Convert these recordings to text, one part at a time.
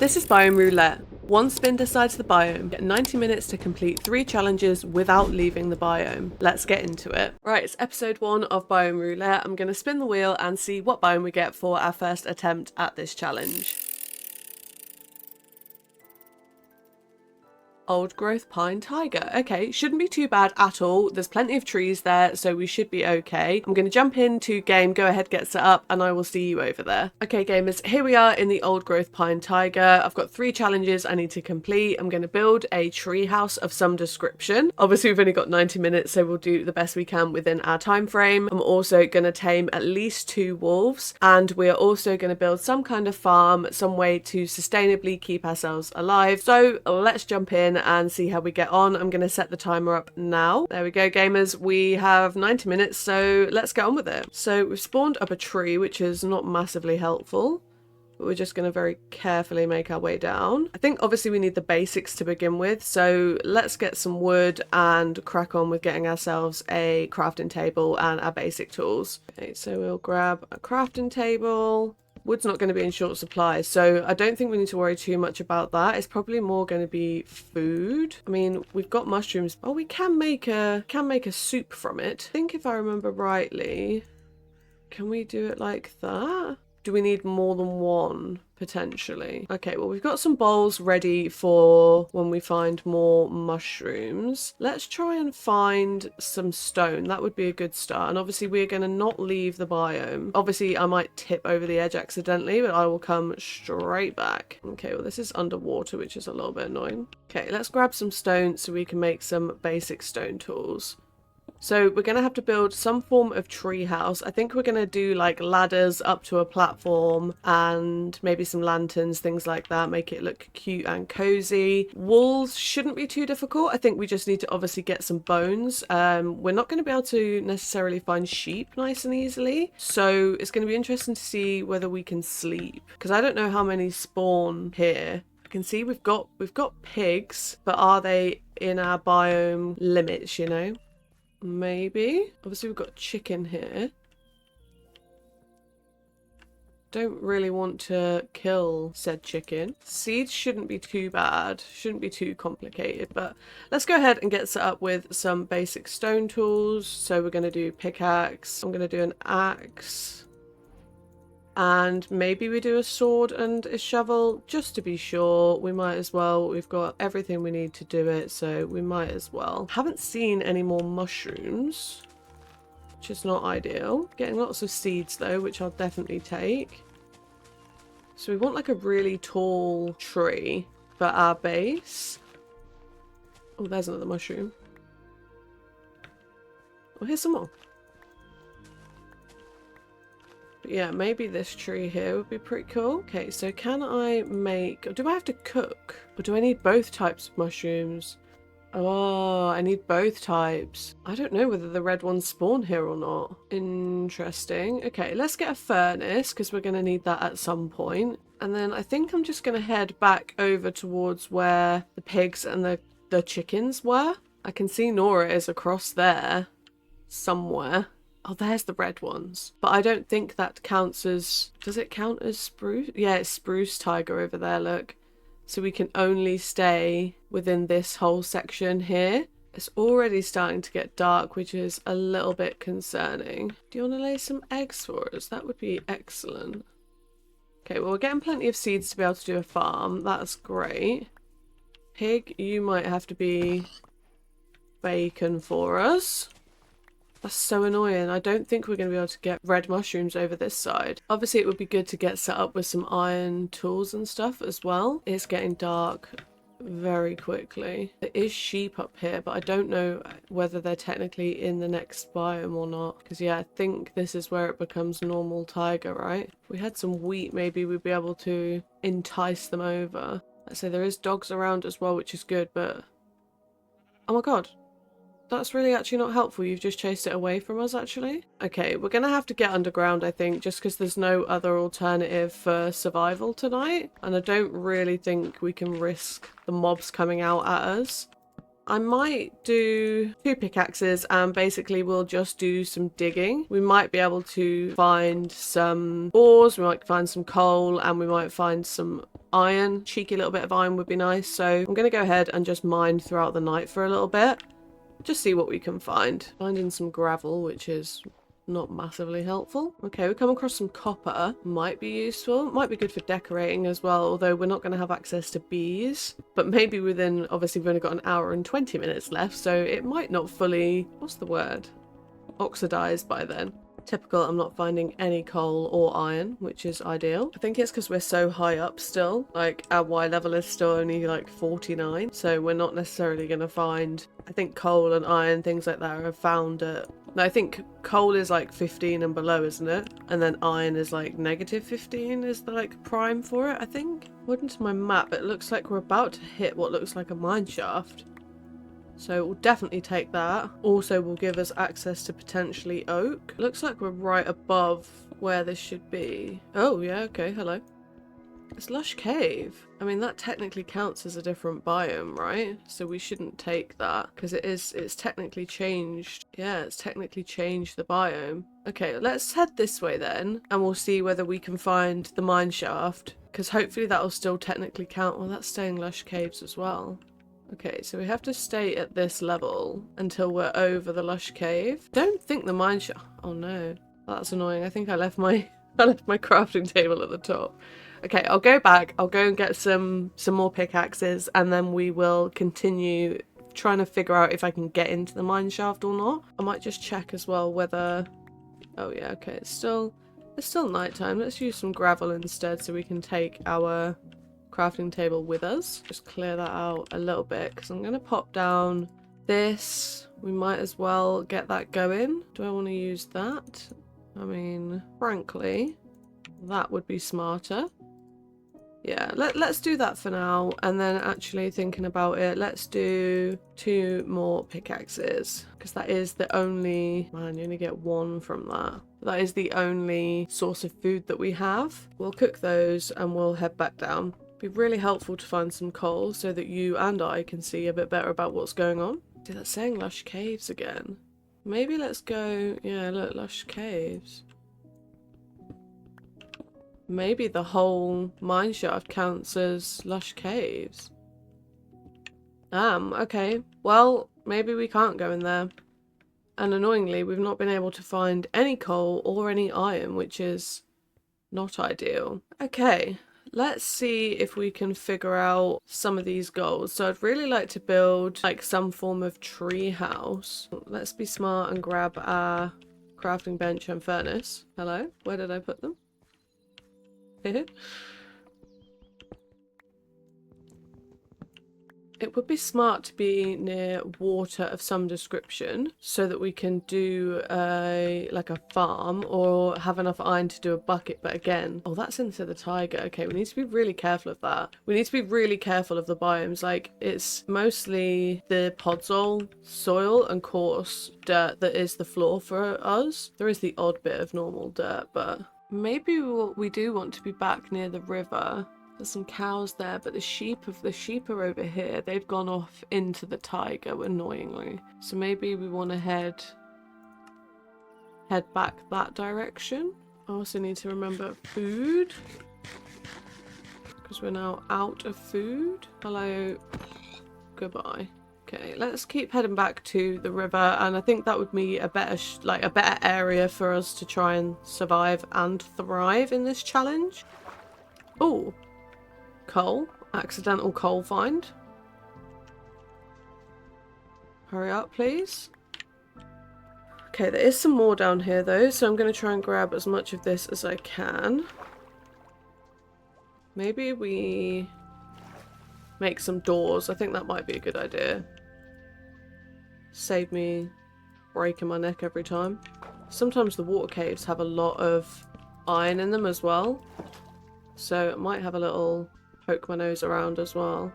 This is Biome Roulette. One spin decides the biome. Get 90 minutes to complete 3 challenges without leaving the biome. Let's get into it. Right, it's episode 1 of Biome Roulette. I'm going to spin the wheel and see what biome we get for our first attempt at this challenge. Old growth pine taiga. Okay, shouldn't be too bad at all. There's plenty of trees there, so we should be okay. I'm going to jump into game, go ahead, get set up, and I will see you over there. Okay, gamers, here we are in the old growth pine taiga. I've got 3 challenges I need to complete. I'm going to build a tree house of some description. Obviously, we've only got 90 minutes, so we'll do the best we can within our time frame. I'm also going to tame at least 2 wolves, and we are also going to build some kind of farm, some way to sustainably keep ourselves alive. So let's jump in and see how we get on. I'm going to set the timer up now. There we go, gamers. We have 90 minutes, so let's get on with it. So we've spawned up a tree, which is not massively helpful, but we're just going to very carefully make our way down. I think obviously we need the basics to begin with, so let's get some wood and crack on with getting ourselves a crafting table and our basic tools. Okay, so we'll grab a crafting table. Wood's not going to be in short supply, so I don't think we need to worry too much about that. It's probably more going to be food. I mean, we've got mushrooms. Oh, we can make a soup from it. I think if I remember rightly, can we do it like that? Do we need more than one, potentially? Okay, well, we've got some bowls ready for when we find more mushrooms. Let's try and find some stone. That would be a good start. And obviously, we're going to not leave the biome. Obviously, I might tip over the edge accidentally, but I will come straight back. Okay, well, this is underwater, which is a little bit annoying. Okay, let's grab some stone so we can make some basic stone tools. So we're going to have to build some form of tree house. I think we're going to do like ladders up to a platform and maybe some lanterns, things like that. Make it look cute and cozy. Walls shouldn't be too difficult. I think we just need to obviously get some bones. We're not going to be able to necessarily find sheep nice and easily. So it's going to be interesting to see whether we can sleep, because I don't know how many spawn here. I can see we've got pigs, but are they in our biome limits, you know? Maybe. Obviously, we've got chicken here. Don't really want to kill said chicken. Seeds shouldn't be too bad. Shouldn't be too complicated. But let's go ahead and get set up with some basic stone tools. So we're going to do pickaxe. I'm going to do an axe. And maybe we do a sword and a shovel just to be sure. We might as well. We've got everything we need to do it, so we might as well. Haven't seen any more mushrooms, which is not ideal. Getting lots of seeds though, which I'll definitely take. So we want like a really tall tree for our base. Oh, there's another mushroom. Oh, here's some more. But yeah, maybe this tree here would be pretty cool. Okay, so can I make... Do I have to cook? Or do I need both types of mushrooms? Oh, I need both types. I don't know whether the red ones spawn here or not. Interesting. Okay, let's get a furnace, because we're going to need that at some point. And then I think I'm just going to head back over towards where the pigs and the chickens were. I can see Nora is across there somewhere. Oh, there's the red ones. But I don't think that counts as... Does it count as spruce? Yeah, it's spruce taiga over there, look. So we can only stay within this whole section here. It's already starting to get dark, which is a little bit concerning. Do you want to lay some eggs for us? That would be excellent. Okay, well, we're getting plenty of seeds to be able to do a farm. That's great. Pig, you might have to be bacon for us. That's so annoying. I don't think we're going to be able to get red mushrooms over this side. Obviously, it would be good to get set up with some iron tools and stuff as well. It's getting dark very quickly. There is sheep up here, but I don't know whether they're technically in the next biome or not. Because, yeah, I think this is where it becomes normal taiga, right? If we had some wheat, maybe we'd be able to entice them over. Let's say there is dogs around as well, which is good, but... Oh my god. That's really actually not helpful. You've just chased it away from us, actually. Okay, we're going to have to get underground, I think, just because there's no other alternative for survival tonight. And I don't really think we can risk the mobs coming out at us. I might do 2 pickaxes and basically we'll just do some digging. We might be able to find some ores, we might find some coal, and we might find some iron. Cheeky little bit of iron would be nice. So I'm going to go ahead and just mine throughout the night for a little bit. Just see what we can find. Finding some gravel, which is not massively helpful. Okay, we come across some copper. Might be useful. Might be good for decorating as well, although we're not going to have access to bees. But maybe within, obviously we've only got an hour and 20 minutes left, so it might not fully, what's the word? Oxidize by then. Typical, I'm not finding any coal or iron, which is ideal. I think it's because we're so high up still. Like, our Y level is still only like 49, so we're not necessarily going to find, I think coal and iron, things like that are found at, no, I think coal is like 15 and below, isn't it? And then iron is like -15 is the like prime for it, I think. According to my map, it looks like we're about to hit what looks like a mine shaft. So we'll definitely take that. Also will give us access to potentially oak. Looks like we're right above where this should be. Oh yeah, okay, hello. It's Lush Cave. I mean, that technically counts as a different biome, right? So we shouldn't take that because it's technically changed. Yeah, it's technically changed the biome. Okay, let's head this way then and we'll see whether we can find the mine shaft because hopefully that'll still technically count. Well, that's staying Lush Caves as well. Okay, so we have to stay at this level until we're over the Lush Cave. Don't think the mine shaft. Oh no, that's annoying. I think I left my crafting table at the top. Okay, I'll go back. I'll go and get some more pickaxes, and then we will continue trying to figure out if I can get into the mine shaft or not. I might just check as well whether. Oh yeah, okay. It's still nighttime. Let's use some gravel instead, so we can take our crafting table with us. Just clear that out a little bit because I'm going to pop down this. We might as well get that going. Do I want to use that? I mean, frankly, that would be smarter. Yeah, let's do that for now. And then actually thinking about it, let's do 2 more pickaxes because that is the only, man, you only get 1 from that. That is the only source of food that we have. We'll cook those and we'll head back down. Be really helpful to find some coal so that you and I can see a bit better about what's going on. Dude, that's saying Lush Caves again. Maybe let's go, yeah, look, Lush Caves. Maybe the whole mine shaft counts as Lush Caves. Okay. Well, maybe we can't go in there. And annoyingly, we've not been able to find any coal or any iron, which is not ideal. Okay. Let's see if we can figure out some of these goals. So I'd really like to build like some form of tree house. Let's be smart and grab our crafting bench and furnace. Hello? Where did I put them? It would be smart to be near water of some description so that we can do like a farm or have enough iron to do a bucket. But again, oh, that's into the taiga. Okay, we need to be really careful of that. We need to be really careful of the biomes. Like, it's mostly the podzol soil and coarse dirt that is the flaw for us. There is the odd bit of normal dirt, but maybe we do want to be back near the river. There's some cows there, but the sheep are over here. They've gone off into the taiga, annoyingly. So maybe we want to head back that direction. I also need to remember food, because we're now out of food. Hello, goodbye. Okay, let's keep heading back to the river, and I think that would be a better area for us to try and survive and thrive in this challenge. Oh. Coal. Accidental coal find. Hurry up, please. Okay, there is some more down here though, so I'm going to try and grab as much of this as I can. Maybe we make some doors. I think that might be a good idea. Save me breaking my neck every time. Sometimes the water caves have a lot of iron in them as well, so it might have a little poke my nose around as well.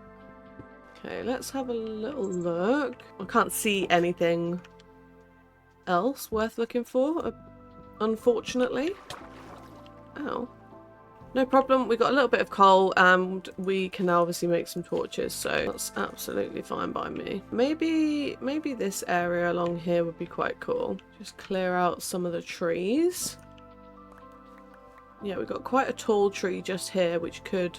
Okay, let's have a little look. I can't see anything else worth looking for, unfortunately. Ow. No problem, we got a little bit of coal and we can now obviously make some torches, so that's absolutely fine by me. Maybe this area along here would be quite cool. Just clear out some of the trees. Yeah, we've got quite a tall tree just here, which could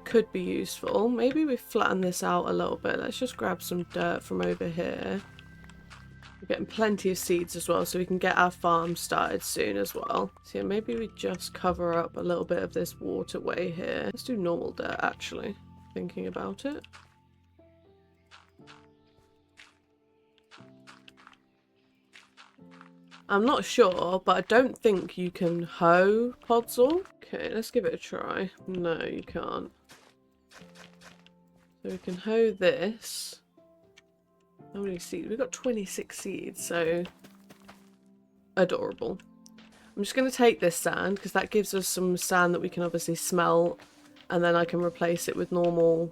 could be useful. Maybe we flatten this out a little bit. Let's just grab some dirt from over here. We're getting plenty of seeds as well, so we can get our farm started soon as well. So yeah, maybe we just cover up a little bit of this waterway here. Let's do normal dirt, actually, thinking about it. I'm not sure, but I don't think you can hoe podzol. Okay, let's give it a try. No, you can't. So we can hoe this. How many seeds? We've got 26 seeds, so adorable. I'm just going to take this sand because that gives us some sand that we can obviously smelt, and then I can replace it with normal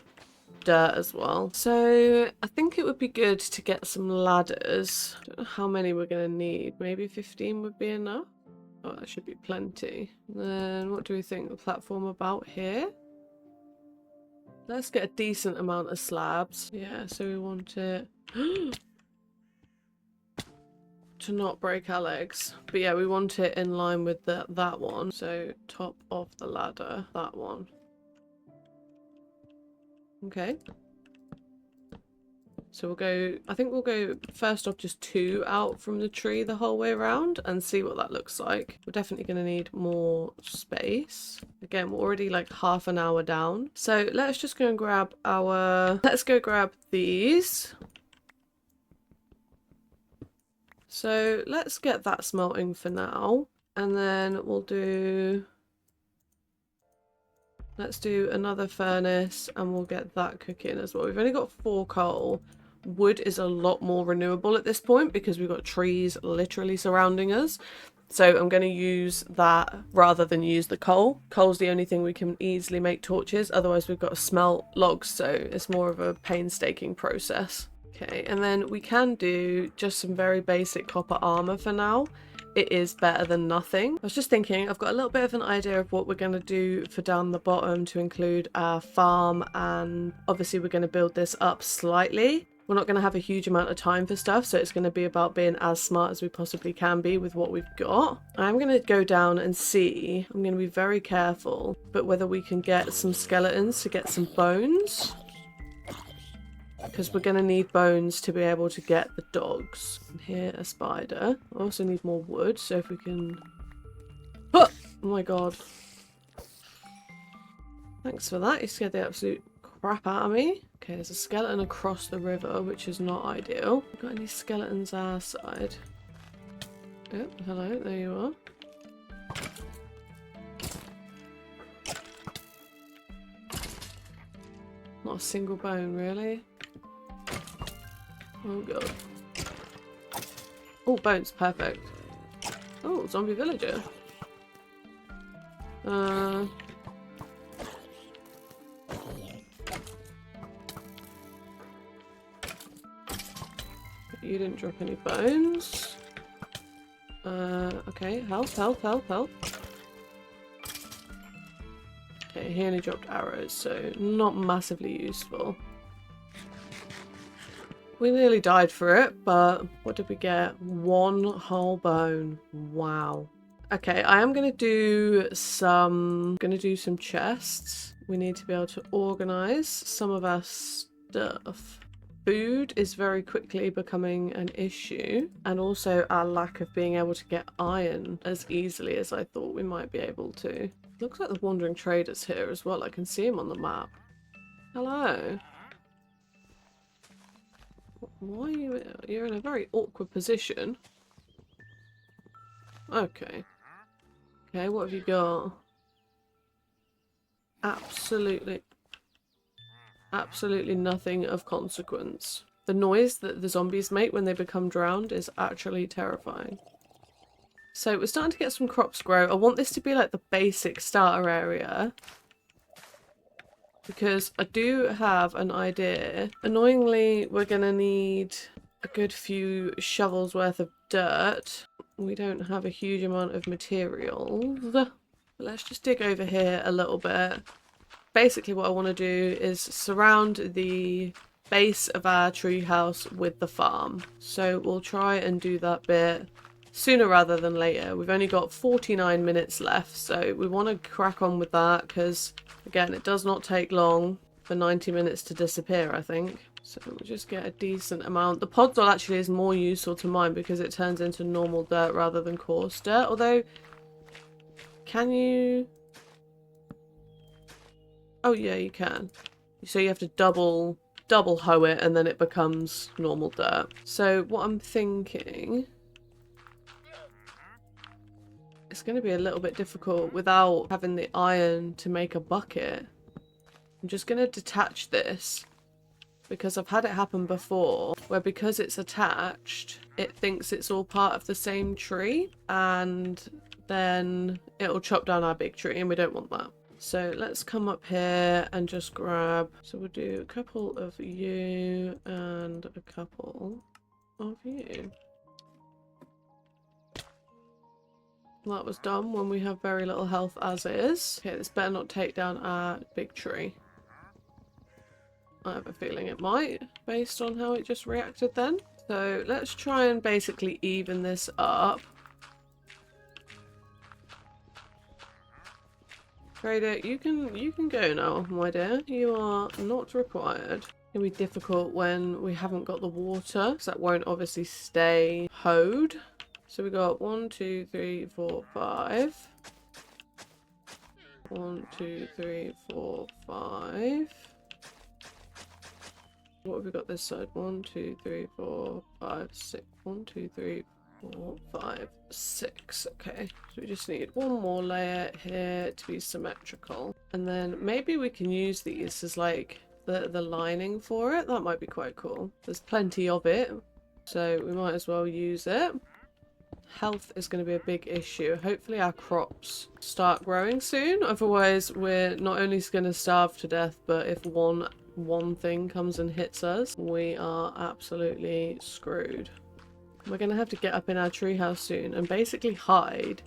dirt as well. So I think it would be good to get some ladders. I don't know how many we're going to need. Maybe 15 would be enough. Oh, that should be plenty. And then what do we think the platform about here? Let's get a decent amount of slabs. Yeah, so we want it to not break our legs. But yeah, we want it in line with that one. So top of the ladder, that one. Okay. So we'll go, I think we'll go first off just 2 out from the tree the whole way around and see what that looks like. We're definitely going to need more space. Again, we're already like half an hour down. So let's just go and grab let's go grab these. So let's get that smelting for now. And then let's do another furnace and we'll get that cooking as well. We've only got 4 coal. Wood is a lot more renewable at this point because we've got trees literally surrounding us. So I'm going to use that rather than use the coal. Coal's the only thing we can easily make torches. Otherwise we've got to smelt logs. So it's more of a painstaking process. Okay, and then we can do just some very basic copper armor for now. It is better than nothing. I was just thinking, I've got a little bit of an idea of what we're going to do for down the bottom to include our farm, and obviously we're going to build this up slightly. We're not going to have a huge amount of time for stuff, so it's going to be about being as smart as we possibly can be with what we've got. I'm going to go down and see, I'm going to be very careful, but whether we can get some skeletons to get some bones. Because we're going to need bones to be able to get the dogs. And here, a spider. I also need more wood, so if we can... Oh my god. Thanks for that, you scared the absolute crap out of me. Okay, there's a skeleton across the river, which is not ideal. Got any skeletons our side? Oh, hello, there you are. Not a single bone, really. Oh god. Oh, bones, perfect. Oh, zombie villager. You didn't drop any bones. Okay, health. Okay, he only dropped arrows, so not massively useful. We nearly died for it, but what did we get? 1 whole bone. Wow. Okay, I am gonna do some chests. We need to be able to organize some of our stuff. Food is very quickly becoming an issue, and also our lack of being able to get iron as easily as I thought we might be able to. Looks like the wandering trader's here as well. I can see him on the map. Hello. Why are you... You're in a very awkward position. Okay. Okay, what have you got? Absolutely nothing of consequence. The noise that the zombies make when they become drowned is actually terrifying. So we're starting to get some crops grow. I want this to be like the basic starter area, because I do have an idea. Annoyingly, we're going to need a good few shovels worth of dirt. We don't have a huge amount of materials. But let's just dig over here a little bit. Basically what I want to do is surround the base of our tree house with the farm. So we'll try and do that bit sooner rather than later. We've only got 49 minutes left, so we want to crack on with that because, again, it does not take long for 90 minutes to disappear, I think. So we'll just get a decent amount. The podzol actually is more useful to mine because it turns into normal dirt rather than coarse dirt. Although, can you... Oh yeah, you can. So you have to double hoe it and then it becomes normal dirt. So what I'm thinking... It's going to be a little bit difficult without having the iron to make a bucket. I'm just going to detach this because I've had it happen before where because it's attached, it thinks it's all part of the same tree and then it'll chop down our big tree and we don't want that. So let's come up here and just grab, so we'll do a couple of you and a couple of you. That was done when we have very little health as is. Okay, this better not take down our big tree. I have a feeling it might, based on how it just reacted then. So let's try and basically even this up. Trader, you can go now, my dear. You are not required. It's gonna be difficult when we haven't got the water, because that won't obviously stay hoed. So we got 1, 2, 3, 4, 5. 1, 2, 3, 4, 5. What have we got this side? 1, 2, 3, 4, 5, 6. 1, 2, 3, 4, 5, 6. Okay, so we just need one more layer here to be symmetrical. And then maybe we can use these as like the lining for it. That might be quite cool. There's plenty of it, so we might as well use it. Health is going to be a big issue. Hopefully our crops start growing soon. Otherwise, we're not only going to starve to death, but if one thing comes and hits us, we are absolutely screwed. We're going to have to get up in our treehouse soon and basically hide,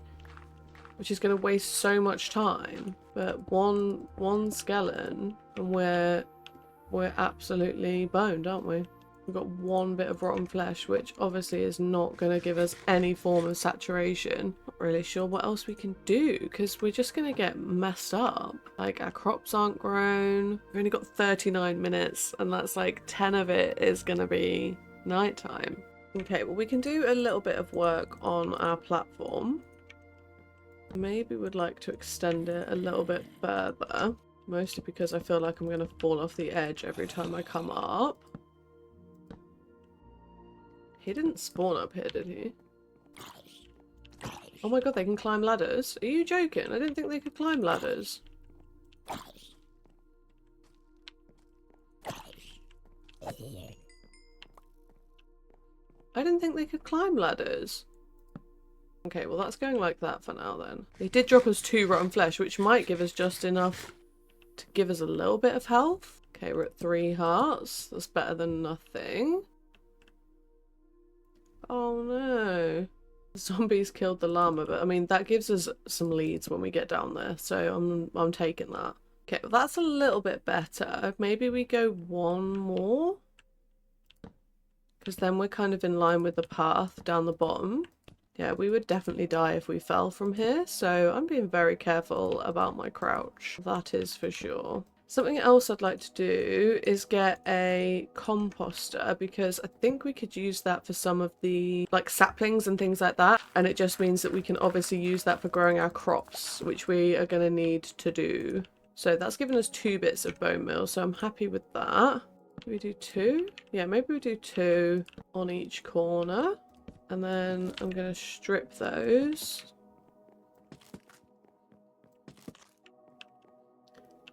which is going to waste so much time. But one skeleton and we're absolutely boned, aren't we? We've got one bit of rotten flesh, which obviously is not going to give us any form of saturation. Not really sure what else we can do, because we're just going to get messed up. Like, our crops aren't grown. We've only got 39 minutes, and that's like 10 of it is going to be nighttime. Okay, well, we can do a little bit of work on our platform. Maybe we'd like to extend it a little bit further, mostly because I feel like I'm going to fall off the edge every time I come up. He didn't spawn up here, did he? Oh my god, they can climb ladders? Are you joking? I didn't think they could climb ladders. I didn't think they could climb ladders. Okay, well that's going like that for now then. They did drop us 2 rotten flesh, which might give us just enough to give us a little bit of health. Okay, we're at 3 hearts. That's better than nothing. Oh no. Zombies killed the llama, but I mean that gives us some leads when we get down there, so I'm taking that. Okay, well that's a little bit better. Maybe we go one more, because then we're kind of in line with the path down the bottom. Yeah, we would definitely die if we fell from here, so I'm being very careful about my crouch. That is for sure. Something else I'd like to do is get a composter, because I think we could use that for some of the like saplings and things like that, and it just means that we can obviously use that for growing our crops, which we are going to need to do. So that's given us 2 bits of bone meal, so I'm happy with that. Do we do 2? Yeah, maybe we do 2 on each corner, and then I'm going to strip those.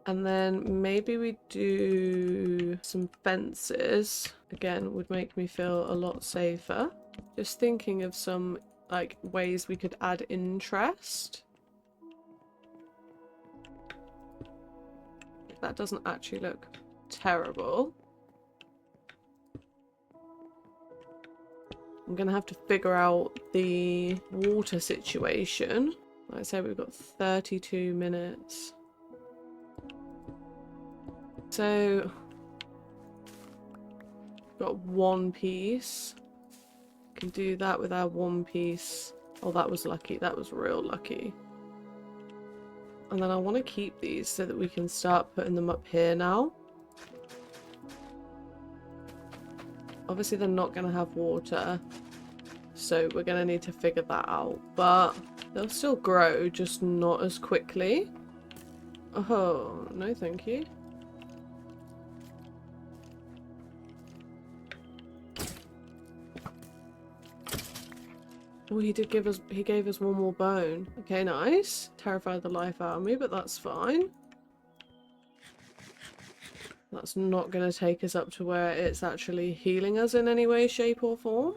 And then maybe we do some fences. Again, would make me feel a lot safer. Just thinking of some like ways we could add interest. That doesn't actually look terrible. I'm gonna have to figure out the water situation. Like I say, we've got 32 minutes. So, got 1 piece. can do that with our one piece. Oh, that was lucky. That was real lucky. And then I want to keep these so that we can start putting them up here now. Obviously, they're not going to have water, so we're going to need to figure that out. But they'll still grow, just not as quickly. Oh, no thank you. Oh, he gave us one more bone. Okay, nice. Terrified the life out of me, but that's fine. That's not going to take us up to where it's actually healing us in any way, shape or form.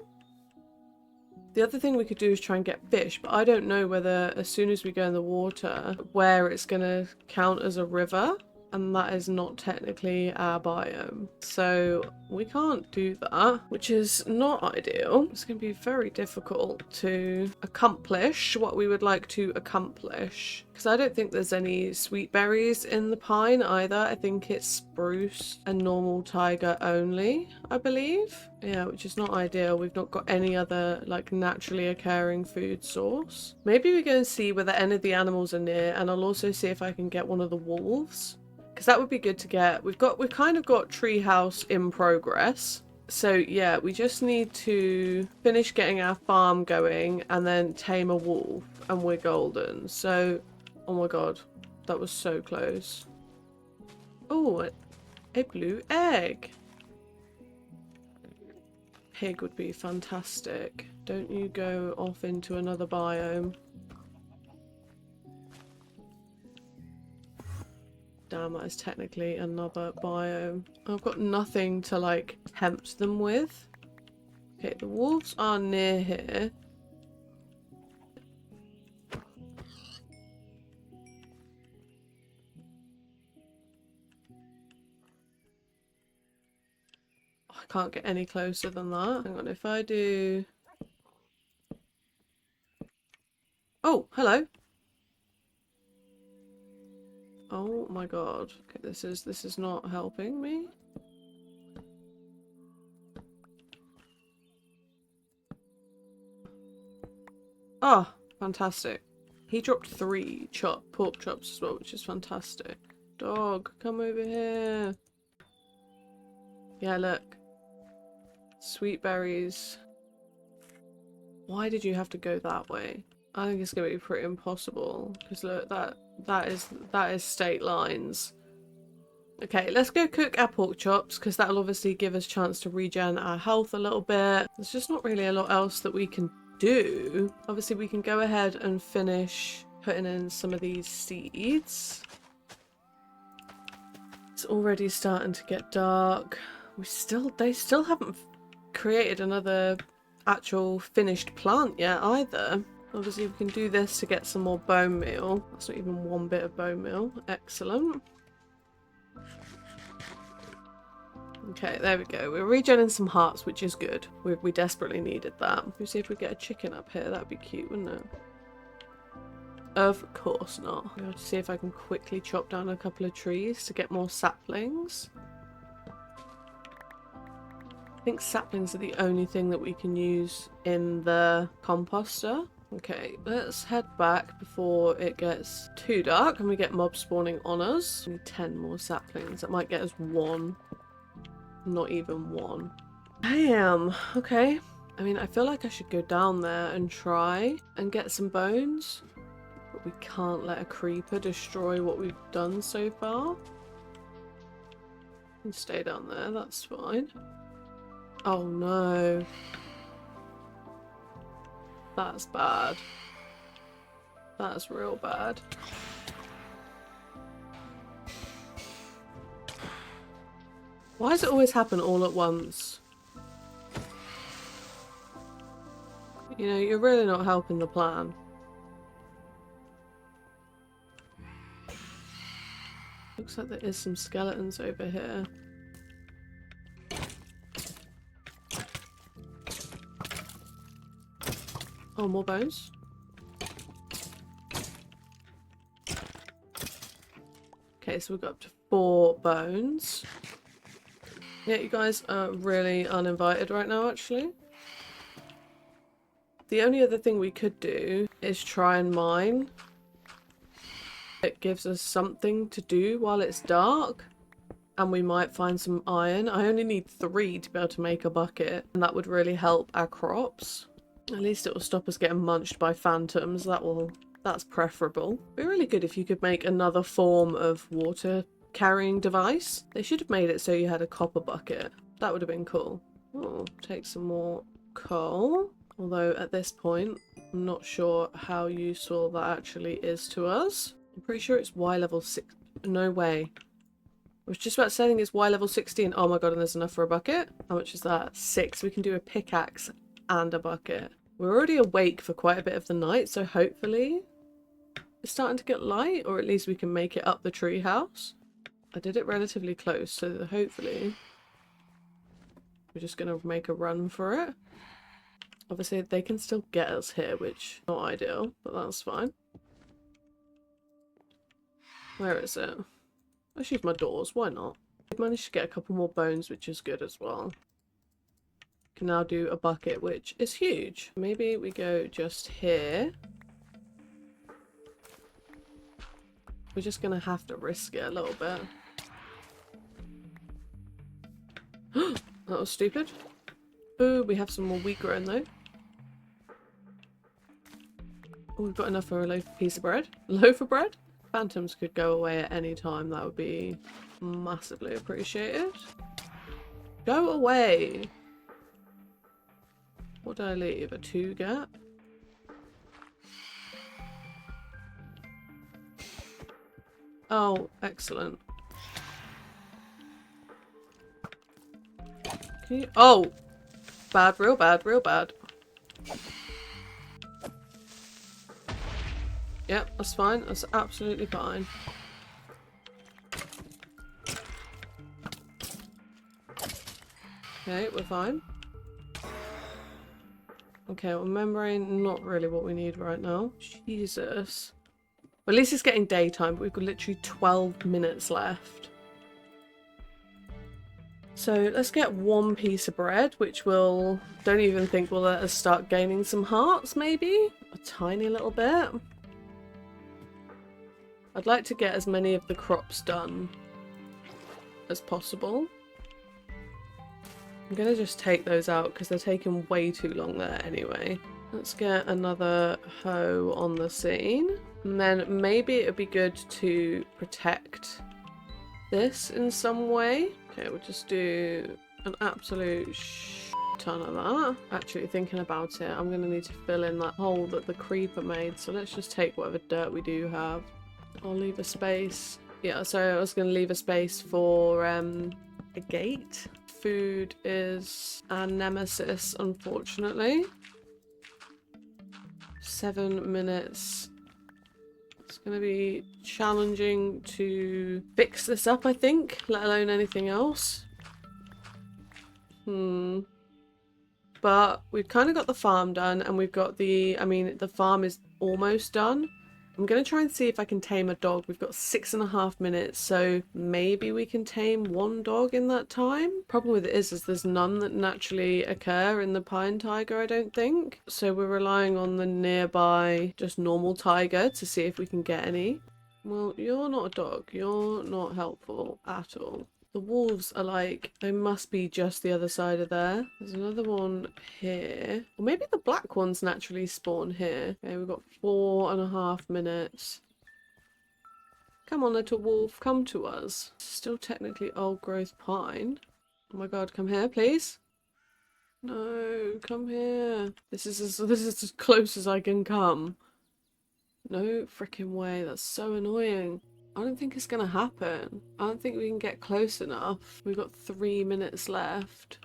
The other thing we could do is try and get fish, but I don't know whether as soon as we go in the water, where it's going to count as a river. And that is not technically our biome. So we can't do that, which is not ideal. It's going to be very difficult to accomplish what we would like to accomplish. Because I don't think there's any sweet berries in the pine either. I think it's spruce and normal taiga only, I believe. Yeah, which is not ideal. We've not got any other like naturally occurring food source. Maybe we go and see whether any of the animals are near, and I'll also see if I can get one of the wolves. Because that would be good to get. We've kind of got treehouse in progress. So yeah, we just need to finish getting our farm going and then tame a wolf and we're golden. So, oh my god, that was so close. Oh, a blue egg. Pig would be fantastic. Don't you go off into another biome. Damn, that is technically another biome. I've got nothing to like tempt them with. Okay, the wolves are near here. I can't get any closer than that. Hang on, if I do... Oh, hello. Oh my god. Okay, this is not helping me. Oh, fantastic. He dropped 3 pork chops as well, which is fantastic. Dog, come over here. Yeah, look. Sweet berries. Why did you have to go that way? I think it's going to be pretty impossible. Because look, that is state lines. Okay, let's go cook our pork chops, because that'll obviously give us a chance to regen our health a little bit. There's just not really a lot else that we can do. Obviously, we can go ahead and finish putting in some of these seeds. It's already starting to get dark. They still haven't created another actual finished plant yet either. Obviously, we can do this to get some more bone meal. That's not even 1 bit of bone meal. Excellent. Okay, there we go. We're regenerating some hearts, which is good. We desperately needed that. Let's see if we get a chicken up here. That'd be cute, wouldn't it? Of course not. I'll have to see if I can quickly chop down a couple of trees to get more saplings. I think saplings are the only thing that we can use in the composter. Okay, let's head back before it gets too dark and we get mobs spawning on us. We need 10 more saplings. That might get us 1. Not even 1. Damn. Okay. I mean, I feel like I should go down there and try and get some bones. But we can't let a creeper destroy what we've done so far. And stay down there. That's fine. Oh no. That's bad. That's real bad. Why does it always happen all at once? You know, you're really not helping the plan. Looks like there is some skeletons over here. Oh, more bones. Okay, so we've got up to 4 bones. Yeah, you guys are really uninvited right now, actually. The only other thing we could do is try and mine. It gives us something to do while it's dark. And we might find some iron. I only need 3 to be able to make a bucket. And that would really help our crops. At least it will stop us getting munched by phantoms. That's preferable. It'd be really good if you could make another form of water carrying device. They should have made it so you had a copper bucket. That would have been cool. Oh, take some more coal. Although at this point, I'm not sure how useful that actually is to us. I'm pretty sure it's Y level 6. No way. I was just about saying it's Y level 16. Oh my god, and there's enough for a bucket? How much is that? 6. We can do a pickaxe and a bucket. We're already awake for quite a bit of the night, so hopefully it's starting to get light, or at least we can make it up the tree house. I did it relatively close, so hopefully we're just going to make a run for it. Obviously, they can still get us here, which is not ideal, but that's fine. Where is it? Let's use my doors. Why not? We've managed to get a couple more bones, which is good as well. Can now do a bucket, which is huge. Maybe we go just here. We're just going to have to risk it a little bit. That was stupid. Ooh, we have some more wheat grown though. Oh, we've got enough for a piece of bread. Loaf of bread? Phantoms could go away at any time. That would be massively appreciated. Go away! What did I leave? A 2 gap? Oh, excellent. Can you... Oh! Bad, real bad, real bad. Yep, that's fine. That's absolutely fine. Okay, we're fine. Okay, well, membrane, not really what we need right now. Jesus. Well, at least it's getting daytime, but we've got literally 12 minutes left. So let's get 1 piece of bread, which will, don't even think will let us start gaining some hearts, maybe? A tiny little bit. I'd like to get as many of the crops done as possible. I'm going to just take those out because they're taking way too long there anyway. Let's get another hoe on the scene. And then maybe it would be good to protect this in some way. Okay, we'll just do an absolute ton of that. Actually, thinking about it, I'm going to need to fill in that hole that the creeper made. So let's just take whatever dirt we do have. I'll leave a space. Yeah, so I was going to leave a space for a gate. Food is our nemesis, unfortunately. 7 minutes. It's going to be challenging to fix this up, I think, let alone anything else. But we've kind of got the farm done, and we've got the, I mean, the farm is almost done. I'm going to try and see if I can tame a dog. We've got 6.5 minutes, so maybe we can tame 1 dog in that time. Problem with it is there's none that naturally occur in the pine taiga, I don't think. So we're relying on the nearby, just normal taiga to see if we can get any. Well, you're not a dog. You're not helpful at all. The wolves are like, they must be just the other side of there. There's another one here. Or maybe the black ones naturally spawn here. Okay, we've got 4.5 minutes. Come on, little wolf, come to us. Still technically old growth pine. Oh my god, come here, please. No, come here. This is as close as I can come. No freaking way, that's so annoying. I don't think it's gonna happen. I don't think we can get close enough. We've got 3 minutes left.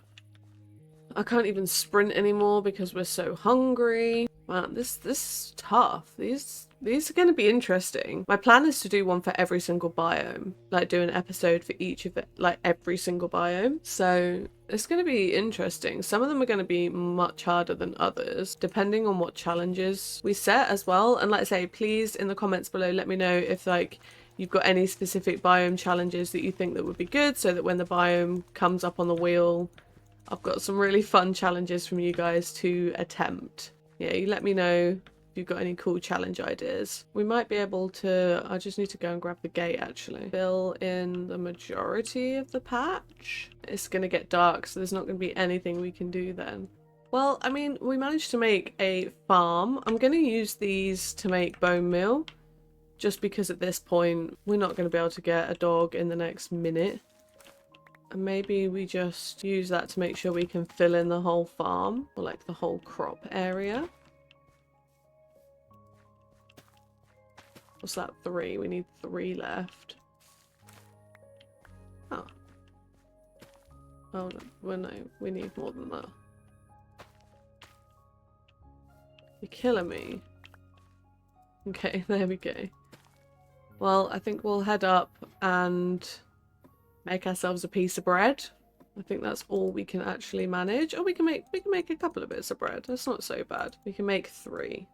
I can't even sprint anymore because we're so hungry. Man, this is tough. These are going to be interesting. My plan is to do one for every single biome. Like do an episode for each of it, like every single biome. So it's going to be interesting. Some of them are going to be much harder than others, depending on what challenges we set as well. And like I say, please in the comments below, let me know if like you've got any specific biome challenges that you think that would be good, so that when the biome comes up on the wheel, I've got some really fun challenges from you guys to attempt. Yeah, you let me know if you've got any cool challenge ideas. We might be able to, I just need to go and grab the gate actually. Fill in the majority of the patch. It's gonna get dark, so there's not gonna be anything we can do then. Well, I mean, we managed to make a farm. I'm gonna use these to make bone meal, just because at this point, we're not gonna be able to get a dog in the next minute. And maybe we just use that to make sure we can fill in the whole farm, or like the whole crop area. What's that? 3? We need 3 left. Oh. Oh no, well, no, we need more than that. You're killing me. Okay, there we go. Well, I think we'll head up and make ourselves a piece of bread. I think that's all we can actually manage. Oh, we can make a couple of bits of bread. That's not so bad. We can make 3.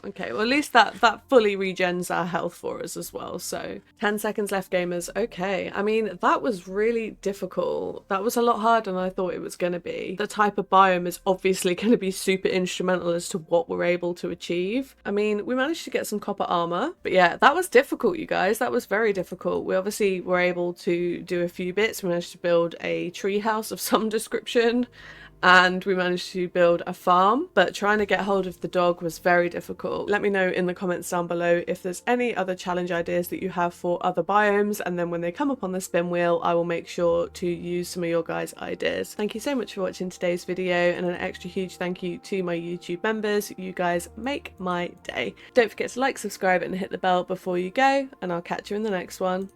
Okay, well at least that fully regens our health for us as well. So 10 seconds left, gamers. Okay, I mean, that was really difficult. That was a lot harder than I thought it was going to be. The type of biome is obviously going to be super instrumental as to what we're able to achieve. I mean, we managed to get some copper armor, but yeah, that was difficult, you guys. That was very difficult. We obviously were able to do a few bits. We managed to build a tree house of some description. And we managed to build a farm, but trying to get hold of the dog was very difficult. Let me know in the comments down below if there's any other challenge ideas that you have for other biomes, and then when they come up on the spin wheel, I will make sure to use some of your guys' ideas. Thank you so much for watching today's video, and an extra huge thank you to my YouTube members. You guys make my day. Don't forget to like, subscribe, and hit the bell before you go, and I'll catch you in the next one.